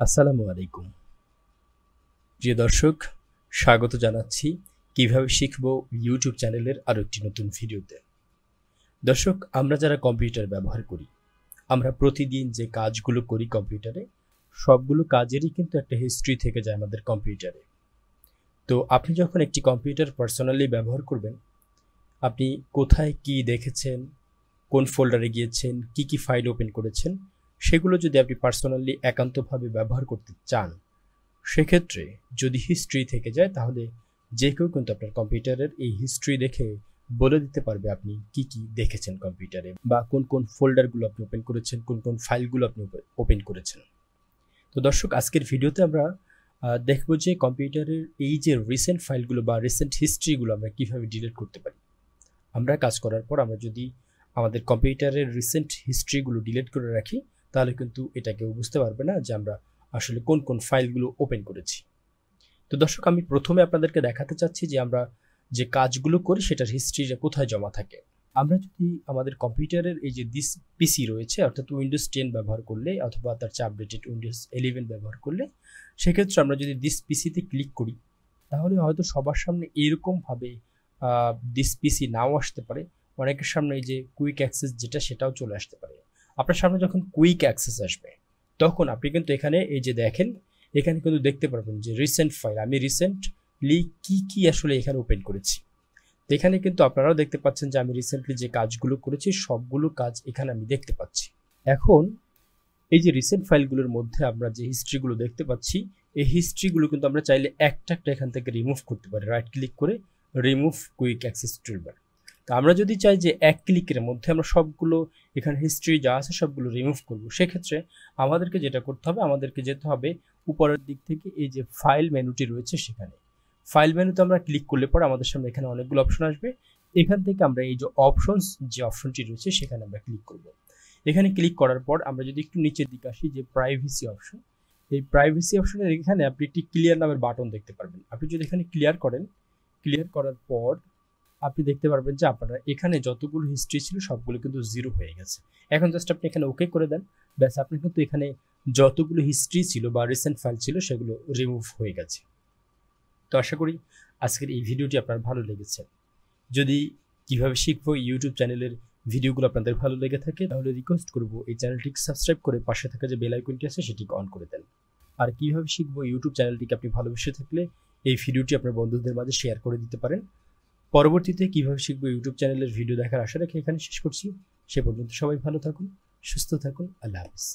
আসসালামু আলাইকুম প্রিয় দর্শক, স্বাগত জানাচ্ছি কিভাবে শিখবো ইউটিউব চ্যানেলের আরও একটি নতুন ভিডিওতে। দর্শক, আমরা যারা কম্পিউটার ব্যবহার করি, আমরা প্রতিদিন যে কাজগুলো করি কম্পিউটারে, সবগুলো কাজেরই কিন্তু একটা হিস্ট্রি থেকে যায় আমাদের কম্পিউটারে। তো আপনি যখন একটি কম্পিউটার পার্সোনালি ব্যবহার করবেন, আপনি কোথায় কি দেখেছেন, কোন ফোল্ডারে গিয়েছেন, কি ফাইল ওপেন করেছেন, সেগুলো যদি আপনি পার্সোনালি একান্তভাবে ব্যবহার করতে চান, সেক্ষেত্রে যদি হিস্ট্রি থেকে যায় তাহলে যে কেউ কিন্তু আপনার কম্পিউটারের এই হিস্ট্রি দেখে বলে দিতে পারবে আপনি কি দেখেছেন কম্পিউটারে, বা কোন ফোল্ডারগুলো আপনি ওপেন করেছেন, কোন ফাইলগুলো আপনি ওপেন করেছেন। তো দর্শক, আজকের ভিডিওতে আমরা দেখব যে কম্পিউটারের এই যে রিসেন্ট ফাইলগুলো বা রিসেন্ট হিস্ট্রিগুলো আমরা কিভাবে ডিলিট করতে পারি। আমরা কাজ করার পর আমরা যদি আমাদের কম্পিউটারের রিসেন্ট হিস্ট্রিগুলো ডিলিট করে রাখি, তাহলে কিন্তু এটা কেউ বুঝতে পারবে না যে আমরা আসলে কোন ফাইলগুলো ওপেন করেছি। তো দর্শক, আমি প্রথমে আপনাদেরকে দেখাতে চাচ্ছি যে আমরা যে কাজগুলো করি সেটার হিস্ট্রিটা কোথায় জমা থাকে। আমরা যদি আমাদের কম্পিউটারের এই যে দিস পিসি রয়েছে, অর্থাৎ উইন্ডোজ 10 ব্যবহার করলে অথবা তার চেয়ে আপডেটেড উইন্ডোজ 11 ব্যবহার করলে, সেক্ষেত্রে আমরা যদি দিস পিসিতে ক্লিক করি, তাহলে হয়তো সবার সামনে এরকমভাবে দিস পিসি নাও আসতে পারে। অনেকের সামনে এই যে কুইক অ্যাক্সেস যেটা, সেটাও চলে আসতে পারে। আপনার সামনে যখন কুইক অ্যাক্সেস আসবে, তখন আপনি কিন্তু এখানে এই যে দেখেন, এখানে কিন্তু দেখতে পারবেন যে রিসেন্ট ফাইল, আমি রিসেন্টলি কি আসলে এখানে ওপেন করেছি। তো এখানে কিন্তু আপনারাও দেখতে পাচ্ছেন যে আমি রিসেন্টলি যে কাজগুলো করেছি সবগুলো কাজ এখানে আমি দেখতে পাচ্ছি। এখন এই যে রিসেন্ট ফাইলগুলোর মধ্যে আমরা যে হিস্ট্রিগুলো দেখতে পাচ্ছি, এই হিস্ট্রিগুলো কিন্তু আমরা চাইলে একটা এখান থেকে রিমুভ করতে পারি, রাইট ক্লিক করে রিমুভ কুইক অ্যাক্সেস টুলবার। তো আমরা যদি চাই যে এক ক্লিকের মধ্যে আমরা সবগুলো এখানে হিস্ট্রি যা আছে সবগুলো রিমুভ করব, সেক্ষেত্রে আমাদেরকে যেটা করতে হবে, আমাদেরকে যেতে হবে উপরের দিক থেকে এই যে ফাইল মেনুটি রয়েছে, সেখানে ফাইল মেনুতে আমরা ক্লিক করলে পরে আমাদের সামনে এখানে অনেকগুলো অপশন আসবে। এখান থেকে আমরা এই যে অপশনস যে অপশনটি রয়েছে সেখানে আমরা ক্লিক করব। এখানে ক্লিক করার পর আমরা যদি একটু নিচের দিকে আসি, যে প্রাইভেসি অপশন, এই প্রাইভেসি অপশনের এখানে আপনি একটি ক্লিয়ার নামের বাটন দেখতে পারবেন। আপনি যদি এখানে ক্লিয়ার করেন, ক্লিয়ার করার পর আপনি দেখতে পারবেন যে আপনারা এখানে যতগুলো হিস্ট্রি ছিল সবগুলো কিন্তু জিরো হয়ে গেছে। এখন জাস্ট আপনি এখানে ওকে করে দেন, ব্যাস, আপনি কিন্তু এখানে যতগুলো হিস্ট্রি ছিল বা রিসেন্ট ফাইল ছিল সেগুলো রিমুভ হয়ে গেছে। তো আশা করি আজকের এই ভিডিওটি আপনার ভালো লেগেছে। যদি কিভাবে শিখবো ইউটিউব চ্যানেলের ভিডিওগুলো আপনাদের ভালো লেগে থাকে, তাহলে রিকোয়েস্ট করব এই চ্যানেলটিকে সাবস্ক্রাইব করে পাশে থাকা যে বেল আইকনটি আছে সেটিকে অন করে দেন। আর কিভাবে শিখবো ইউটিউব চ্যানেলটিকে আপনি ভালোবেসে থাকলে এই ভিডিওটি আপনার বন্ধুদের মাঝে শেয়ার করে দিতে পারেন। পরবর্তীতে কিভাবে শিখবো ইউটিউব চ্যানেলের ভিডিও দেখার আশা রেখে এখানে শেষ করছি। সে পর্যন্ত সবাই ভালো থাকুন, সুস্থ থাকুন। আল্লাহ হাফিজ।